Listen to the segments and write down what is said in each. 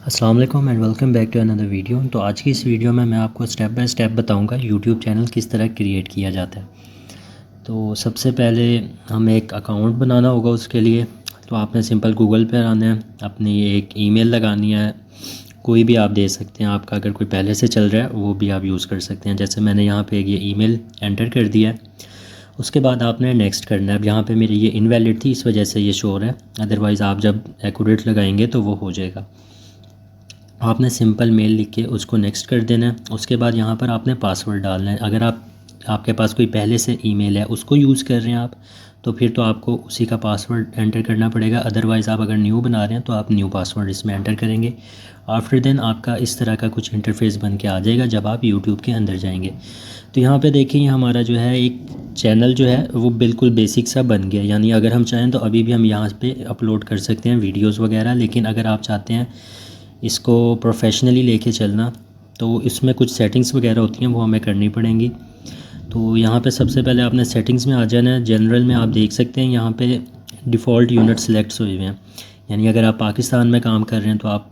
अस्सलाम वालेकुम and welcome back to another video. तो आज की इस वीडियो में मैं आपको स्टेप बाय स्टेप बताऊंगा यूट्यूब चैनल किस तरह क्रिएट किया जाता है। तो सबसे पहले हमें एक अकाउंट बनाना होगा। उसके लिए तो आपने सिंपल गूगल पे आना है, अपनी एक ईमेल लगानी है। कोई भी आप दे सकते हैं, आपका अगर कोई पहले से चल रहा है वो भी आप यूज़ कर सकते हैं। जैसे मैंने यहाँ पे ये ईमेल एंटर कर दिया है। उसके बाद आपने नेक्स्ट करना है। अब यहाँ पे मेरी ये इनवैलिड थी, इस वजह से ये शो हो रहा है, अदरवाइज़ आप जब एक्यूरेट लगाएंगे तो वो हो जाएगा। आपने सिंपल मेल लिख के उसको नेक्स्ट कर देना है। उसके बाद यहाँ पर आपने पासवर्ड डालना है। अगर आपके पास कोई पहले से ईमेल है उसको यूज़ कर रहे हैं आप, तो फिर तो आपको उसी का पासवर्ड एंटर करना पड़ेगा। अदरवाइज़ आप अगर न्यू बना रहे हैं तो आप न्यू पासवर्ड इसमें एंटर करेंगे। आफ्टर देन आपका इस तरह का कुछ इंटरफेस बन के आ जाएगा जब आप यूट्यूब के अंदर जाएंगे। तो यहाँ पे देखिए हमारा जो है एक चैनल जो है वो बिल्कुल बेसिक सा बन गया। यानी अगर हम चाहें तो अभी भी हम यहाँ पे अपलोड कर सकते हैं वीडियोस वगैरह, लेकिन अगर आप चाहते हैं इसको प्रोफेशनली लेके चलना तो इसमें कुछ सेटिंग्स वगैरह होती हैं, वो हमें करनी पड़ेंगी। तो यहाँ पे सबसे पहले आपने सेटिंग्स में आ जाना है। जनरल में आप देख सकते हैं यहाँ पे डिफ़ॉल्ट यूनिट सेलेक्ट हुए हुए हैं। यानी अगर आप पाकिस्तान में काम कर रहे हैं तो आप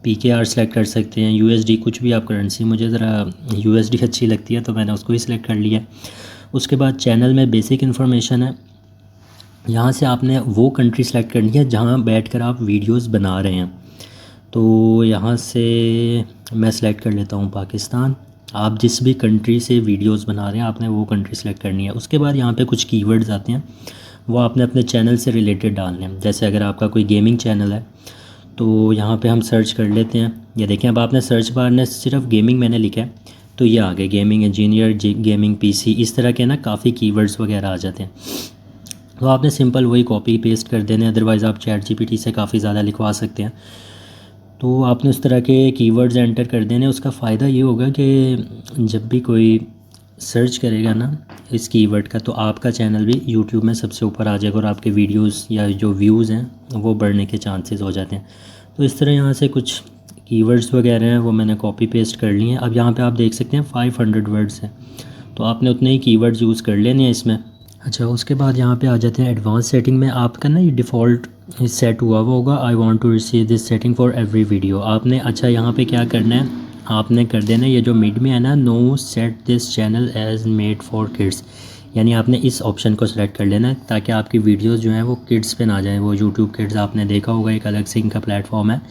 PKR सेलेक्ट कर सकते हैं, USD कुछ भी आप करेंसी। मुझे ज़रा USD अच्छी लगती है तो मैंने उसको ही सिलेक्ट कर लिया। उसके बाद चैनल में बेसिक इन्फॉर्मेशन है। यहाँ से आपने वो कंट्री सेलेक्ट करनी है जहाँ बैठकर आप वीडियोस बना रहे हैं। तो यहाँ से मैं सेलेक्ट कर लेता हूँ पाकिस्तान। आप जिस भी कंट्री से वीडियोस बना रहे हैं आपने वो कंट्री सेलेक्ट करनी है। उसके बाद यहाँ पे कुछ कीवर्ड्स आते हैं, वो आपने अपने चैनल से रिलेटेड डालने हैं। जैसे अगर आपका कोई गेमिंग चैनल है तो यहाँ पे हम सर्च कर लेते हैं। ये देखें, अब आपने सर्च बार में सिर्फ गेमिंग मैंने लिखा है तो ये आ गए गेमिंग इंजीनियर, गेमिंग PC, इस तरह के ना काफ़ी कीवर्ड्स वगैरह आ जाते हैं। तो आपने सिंपल वही कॉपी पेस्ट कर देने। अदरवाइज़ आप ChatGPT से काफ़ी ज़्यादा लिखवा सकते हैं। तो आपने उस तरह के कीवर्ड्स एंटर कर देने। उसका फ़ायदा ये होगा कि जब भी कोई सर्च करेगा ना इस कीवर्ड का तो आपका चैनल भी यूट्यूब में सबसे ऊपर आ जाएगा और आपके वीडियोस या जो व्यूज़ हैं वो बढ़ने के चांसेस हो जाते हैं। तो इस तरह यहाँ से कुछ कीवर्ड्स वगैरह हैं वो मैंने कॉपी पेस्ट कर लिए हैं। अब यहाँ पे आप देख सकते हैं 500 वर्ड्स हैं, तो आपने उतने ही कीवर्ड्स यूज़ कर लेने हैं इसमें। अच्छा, उसके बाद यहाँ पे आ जाते हैं एडवांस सेटिंग में। आपका ना ये डिफ़ॉल्ट सेट हुआ हुआ होगा, I want to receive this setting for every video. आपने अच्छा यहाँ पे क्या करना है, आपने कर देना ये जो मिड में है ना, no set this channel as made for kids. यानी आपने इस ऑप्शन को सिलेक्ट कर लेना है ताकि आपकी वीडियोस जो हैं वो किड्स पे ना जाएं। वो यूट्यूब किड्स आपने देखा होगा एक अलग से इनका प्लेटफॉर्म है,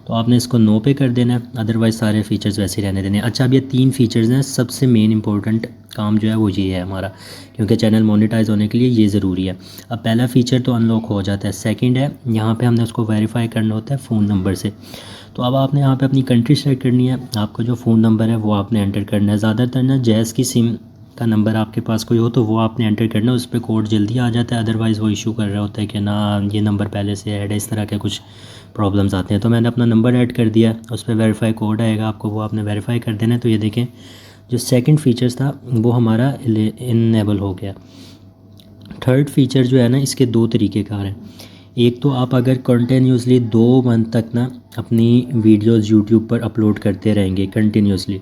तो आपने इसको नो पे कर देना है। अदरवाइज़ सारे फीचर्स वैसे ही रहने देने हैं। अच्छा, अब ये 3 फीचर्स हैं, सबसे मेन इंपॉर्टेंट काम जो है वो ये है हमारा, क्योंकि चैनल मोनेटाइज होने के लिए ये ज़रूरी है। अब पहला फ़ीचर तो अनलॉक हो जाता है। सेकंड है यहाँ पे हमने उसको वेरीफाई करना होता है फ़ोन नंबर से। तो अब आपने यहाँ पे अपनी कंट्री सेलेक्ट करनी है, आपका जो फ़ोन नंबर है वो आपने एंटर करना है। ज़्यादातर ना जैज़ की सिम का नंबर आपके पास कोई हो तो वो आपने एंटर करना है, उस पर कोड जल्दी आ जाता है। अदरवाइज़ वो इशू कर रहा होता है कि ना ये नंबर पहले से ऐड है, इस तरह के कुछ प्रॉब्लम्स आते हैं। तो मैंने अपना नंबर ऐड कर दिया, उस पर वेरीफाई कोड आएगा आपको, वो आपने वेरीफाई कर देना है। तो ये देखें जो सेकंड फीचर्स था वो हमारा इनेबल हो गया। थर्ड फीचर जो है ना इसके 2 तरीके कार हैं। एक तो आप अगर कंटिन्यूसली 2 मंथ तक ना अपनी वीडियोस यूट्यूब पर अपलोड करते रहेंगे कंटिन्यूसली,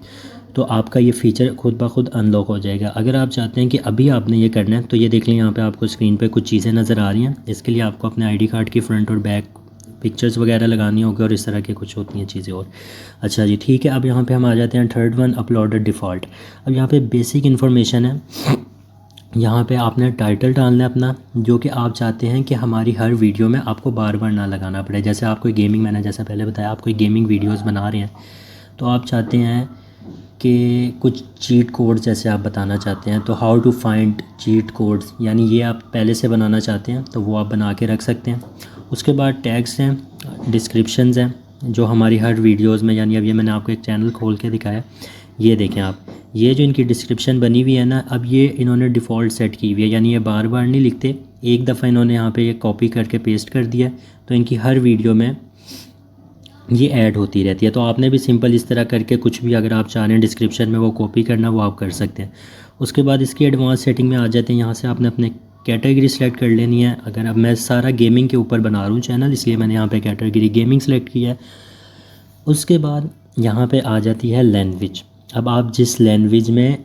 तो आपका ये फ़ीचर खुद ब खुद अनलॉक हो जाएगा। अगर आप चाहते हैं कि अभी आपने ये करना है तो ये देख लें, यहाँ पे आपको स्क्रीन पे कुछ चीज़ें नज़र आ रही हैं। इसके लिए आपको अपने ID कार्ड की फ्रंट और बैक पिक्चर्स वगैरह लगानी होगी और इस तरह के कुछ होती हैं चीज़ें और। अच्छा जी, ठीक है। अब यहाँ पे हम आ जाते हैं थर्ड वन, अपलोडेड डिफ़ॉल्ट। अब यहाँ पे बेसिक इन्फॉर्मेशन है। यहाँ पे आपने टाइटल डालना है अपना, जो कि आप चाहते हैं कि हमारी हर वीडियो में आपको बार बार ना लगाना पड़े। जैसे आप कोई गेमिंग, मैंने जैसा पहले बताया, आप कोई गेमिंग वीडियोस बना रहे हैं तो आप चाहते हैं कि कुछ चीट कोड्स जैसे आप बताना चाहते हैं, तो how to find cheat codes, यानी ये आप पहले से बनाना चाहते हैं तो वो आप बना के रख सकते हैं। उसके बाद टैग्स हैं, डिस्क्रिप्शंस हैं जो हमारी हर वीडियोस में, यानी अब ये मैंने आपको एक चैनल खोल के दिखाया, ये देखें आप, ये जो इनकी डिस्क्रिप्शन बनी हुई है ना, अब ये इन्होंने डिफ़ॉल्ट सेट की हुई है। यानी ये बार बार नहीं लिखते, एक दफ़ा इन्होंने यहाँ पे ये कॉपी करके पेस्ट कर दिया तो इनकी हर वीडियो में ये ऐड होती रहती है। तो आपने भी सिंपल इस तरह करके कुछ भी अगर आप चाह रहे हैं डिस्क्रिप्शन में वो कॉपी करना, वो आप कर सकते हैं। उसके बाद इसकी एडवांस सेटिंग में आ जाते हैं। यहाँ से आपने अपने कैटेगरी सेलेक्ट कर लेनी है। अगर अब मैं सारा गेमिंग के ऊपर बना रहा हूँ चैनल, इसलिए मैंने यहाँ पे कैटेगरी गेमिंग सेलेक्ट किया है। उसके बाद यहाँ पे आ जाती है लैंग्वेज। अब आप जिस लैंग्वेज में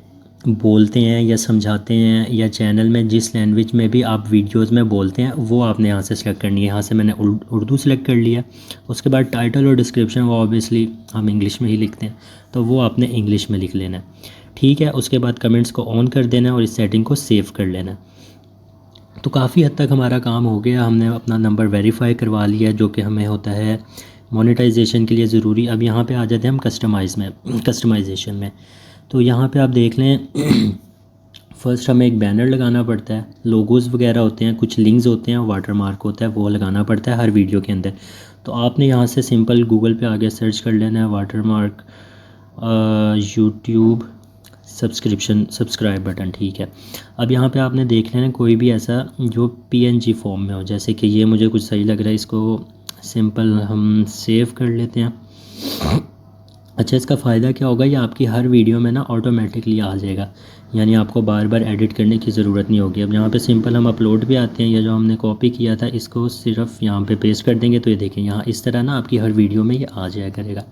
बोलते हैं या समझाते हैं, या चैनल में जिस लैंग्वेज में भी आप वीडियोस में बोलते हैं वो आपने यहाँ से सेलेक्ट करनी है। यहाँ से मैंने उर्दू सेलेक्ट कर लिया। उसके बाद टाइटल और डिस्क्रिप्शन वो ऑब्वियसली हम इंग्लिश में ही लिखते हैं, तो वो आपने इंग्लिश में लिख लेना है, ठीक है। उसके बाद कमेंट्स को ऑन कर देना है और इस सेटिंग को सेव कर लेना है। तो काफ़ी हद तक हमारा काम हो गया, हमने अपना नंबर वेरीफाई करवा लिया, जो कि हमें होता है मोनेटाइजेशन के लिए ज़रूरी। अब यहाँ पे आ जाते हैं हम कस्टमाइजेशन में। तो यहाँ पे आप देख लें फ़र्स्ट हमें एक बैनर लगाना पड़ता है, लोगोज़ वगैरह होते हैं, कुछ लिंक्स होते हैं, वाटर मार्क होता है, वो लगाना पड़ता है हर वीडियो के अंदर। तो आपने यहाँ से सिंपल गूगल पे आगे सर्च कर लेना है water mark YouTube subscribe button, ठीक है। अब यहाँ पे आपने देख लेना कोई भी ऐसा जो पीएनजी फॉर्म में हो, जैसे कि ये मुझे कुछ सही लग रहा है, इसको सिंपल हम सेव कर लेते हैं। अच्छा, इसका फ़ायदा क्या होगा, ये आपकी हर वीडियो में ना ऑटोमेटिकली आ जाएगा, यानी आपको बार बार एडिट करने की ज़रूरत नहीं होगी। अब यहाँ पे सिंपल हम अपलोड पे आते हैं, या जो हमने कॉपी किया था इसको सिर्फ यहाँ पे पेस्ट कर देंगे, तो ये देखें यहाँ इस तरह ना आपकी हर वीडियो में ये आ जाया करेगा।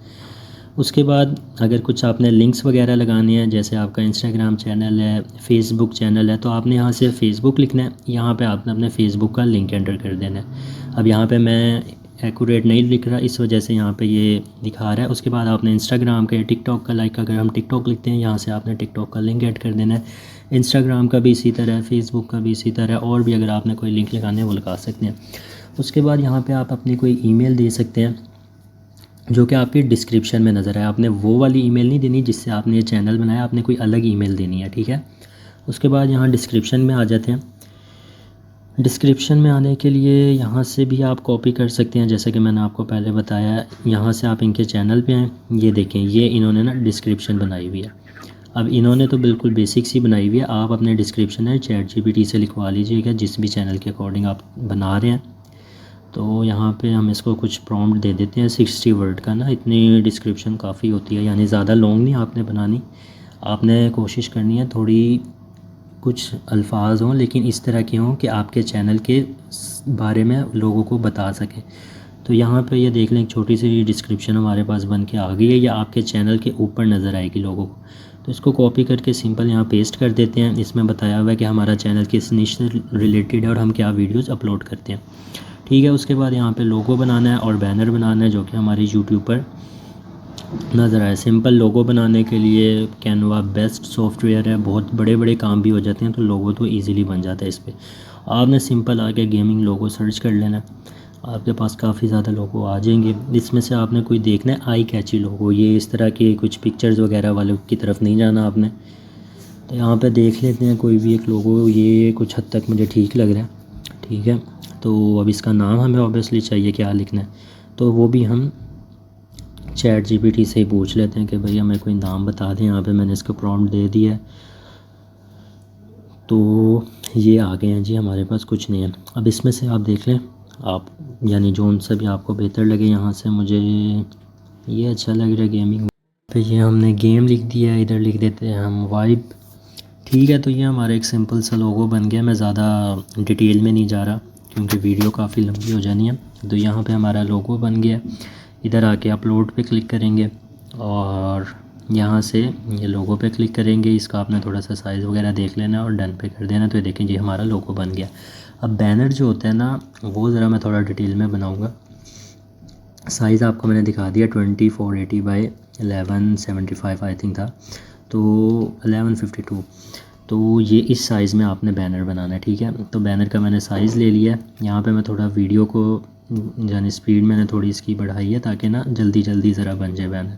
उसके बाद अगर कुछ आपने लिंक्स वगैरह लगाने हैं, जैसे आपका इंस्टाग्राम चैनल है, फेसबुक चैनल है, तो आपने यहाँ से फ़ेसबुक लिखना है, यहाँ पे आपने अपने फ़ेसबुक का लिंक एंटर कर देना है। अब यहाँ पे मैं एक्यूरेट नहीं लिख रहा, इस वजह से यहाँ पे ये दिखा रहा है। उसके बाद आपने इंस्टाग्राम का या टिकटॉक का, लाइक अगर हम टिकटॉक लिखते हैं, यहाँ से आपने टिकटॉक का लिंक ऐड कर देना है। इंस्टाग्राम का भी इसी तरह है, फ़ेसबुक का भी इसी तरह है, और भी अगर आपने कोई लिंक लगाने हैं वो लगा सकते हैं। उसके बाद यहाँ पर आप अपनी कोई ईमेल दे सकते हैं जो कि आपके डिस्क्रिप्शन में नज़र आए। आपने वो वाली ईमेल नहीं देनी जिससे आपने ये चैनल बनाया, आपने कोई अलग ईमेल देनी है, ठीक है। उसके बाद यहाँ डिस्क्रिप्शन में आ जाते हैं। डिस्क्रिप्शन में आने के लिए यहाँ से भी आप कॉपी कर सकते हैं, जैसे कि मैंने आपको पहले बताया। यहाँ से आप इनके चैनल पे हैं, ये देखें, ये इन्होंने ना डिस्क्रिप्शन बनाई हुई है। अब इन्होंने तो बिल्कुल बेसिक सी बनाई हुई है, आप अपने डिस्क्रिप्शन है ChatGPT से लिखवा लीजिएगा, जिस भी चैनल के अकॉर्डिंग आप बना रहे हैं। तो यहाँ पे हम इसको कुछ प्रॉम्प्ट दे देते हैं 60 वर्ड का ना, इतनी डिस्क्रिप्शन काफ़ी होती है, यानी ज़्यादा लॉन्ग नहीं आपने बनानी। आपने कोशिश करनी है थोड़ी कुछ अल्फाज हों, लेकिन इस तरह के हों कि आपके चैनल के बारे में लोगों को बता सकें। तो यहाँ पे ये देख लें, एक छोटी सी डिस्क्रिप्शन हमारे पास बन के आ गई है, या आपके चैनल के ऊपर नज़र आएगी लोगों को। तो इसको कॉपी करके सिंपल यहाँ पेस्ट कर देते हैं। इसमें बताया हुआ है कि हमारा चैनल किस निश से रिलेटेड है और हम क्या वीडियोज़ अपलोड करते हैं, ठीक है। उसके बाद यहाँ पे लोगो बनाना है और बैनर बनाना है, जो कि हमारी यूट्यूब पर नज़र आए। सिंपल लोगो बनाने के लिए कैनवा बेस्ट सॉफ्टवेयर है, बहुत बड़े बड़े काम भी हो जाते हैं, तो लोगो तो इजीली बन जाता है इस पर। आपने सिंपल आके गेमिंग लोगो सर्च कर लेना, आपके पास काफ़ी ज़्यादा लोगो आ जाएंगे। इसमें से आपने कोई देखना है आई कैची लोगो, ये इस तरह के कुछ पिक्चर्स वगैरह वाले की तरफ नहीं जाना आपने। तो यहाँ पर देख लेते हैं कोई भी एक लोगो, ये कुछ हद तक मुझे ठीक लग रहा है, ठीक है। तो अब इसका नाम हमें ऑब्वियसली चाहिए, क्या लिखना है, तो वो भी हम ChatGPT से ही पूछ लेते हैं कि भाई हमें कोई नाम बता दें। यहाँ पे मैंने इसको प्रॉम्प्ट दे दिया है, तो ये आ गए हैं जी हमारे पास, कुछ नहीं है। अब इसमें से आप देख लें, आप यानी जो उनसे भी आपको बेहतर लगे। यहाँ से मुझे ये अच्छा लग रहा है गेमिंग पे, ये हमने गेम लिख दिया है, इधर लिख देते हैं हम वाइब, ठीक है। तो ये हमारा एक सिंपल सा लोगो बन गया। मैं ज़्यादा डिटेल में नहीं जा रहा क्योंकि वीडियो काफ़ी लंबी हो जानी है। तो यहाँ पे हमारा लोगो बन गया, इधर आके अपलोड पे क्लिक करेंगे और यहाँ से ये लोगो पे क्लिक करेंगे। इसका आपने थोड़ा सा साइज़ वगैरह देख लेना और डन पे कर देना। तो ये देखें जी हमारा लोगो बन गया। अब बैनर जो होता है ना, वो ज़रा मैं थोड़ा डिटेल में बनाऊँगा। साइज़ आपको मैंने दिखा दिया, 2480 बाई 1175 आई थिंक था, तो 1152। तो ये इस साइज़ में आपने बैनर बनाना है, ठीक है। तो बैनर का मैंने साइज़ ले लिया। यहाँ पे मैं थोड़ा वीडियो को यानी स्पीड मैंने थोड़ी इसकी बढ़ाई है ताकि ना जल्दी जल्दी ज़रा बन जाए बैनर,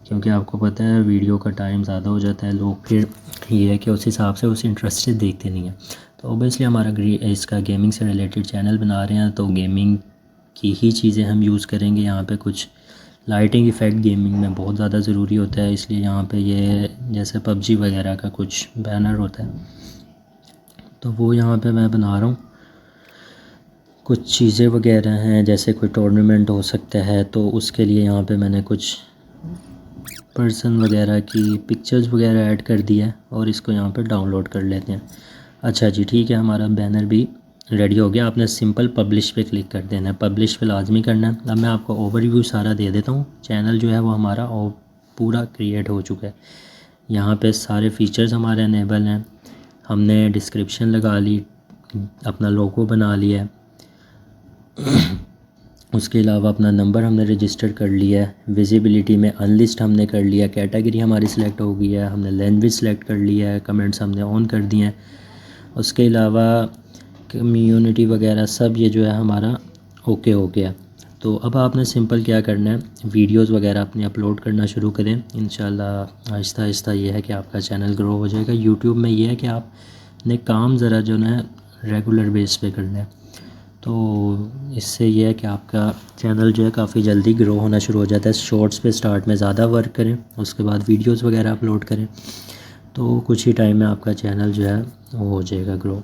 क्योंकि आपको पता है वीडियो का टाइम ज़्यादा हो जाता है, लोग फिर ये है कि उस हिसाब से उस इंटरेस्ट से देखते नहीं हैं। तो ओबियसली हमारा इसका गेमिंग से रिलेटेड चैनल बना रहे हैं, तो गेमिंग की ही चीज़ें हम यूज़ करेंगे। यहाँ पे कुछ लाइटिंग इफ़ेक्ट गेमिंग में बहुत ज़्यादा ज़रूरी होता है, इसलिए यहाँ पे ये जैसे PUBG वगैरह का कुछ बैनर होता है, तो वो यहाँ पे मैं बना रहा हूँ। कुछ चीज़ें वगैरह हैं, जैसे कोई टूर्नामेंट हो सकता है, तो उसके लिए यहाँ पे मैंने कुछ पर्सन वगैरह की पिक्चर्स वगैरह ऐड कर दिया है और इसको यहाँ पे डाउनलोड कर लेते हैं। अच्छा जी, ठीक है, हमारा बैनर भी रेडी हो गया। आपने सिंपल पब्लिश पे क्लिक कर देना है, पब्लिश पे लाजमी करना है। अब मैं आपको ओवरव्यू सारा दे देता हूँ। चैनल जो है वो हमारा पूरा क्रिएट हो चुका है। यहाँ पे सारे फीचर्स हमारे अनेबल हैं। हमने डिस्क्रिप्शन लगा ली, अपना लोगो बना लिया है। उसके अलावा अपना नंबर हमने रजिस्टर कर लिया है। विजिबिलिटी में अनलिस्ट हमने कर लिया, कैटेगरी हमारी सिलेक्ट हो गई है, हमने लैंग्वेज सेलेक्ट कर लिया है, कमेंट्स हमने ऑन कर दिए हैं। उसके अलावा कम्युनिटी वगैरह सब ये जो है हमारा ओके हो गया। तो अब आपने सिंपल क्या करना है, वीडियोस वगैरह अपने अपलोड करना शुरू करें। इंशाल्लाह आहिस्ता आहिस्ता ये है कि आपका चैनल ग्रो हो जाएगा। यूट्यूब में ये है कि आपने काम ज़रा जो है रेगुलर बेस पे करना है, तो इससे ये है कि आपका चैनल जो है काफ़ी जल्दी ग्रो होना शुरू हो जाता है। शॉर्ट्स पे स्टार्ट में ज़्यादा वर्क करें, उसके बाद वीडियोस वगैरह अपलोड करें, तो कुछ ही टाइम में आपका चैनल जो है वो हो जाएगा ग्रो।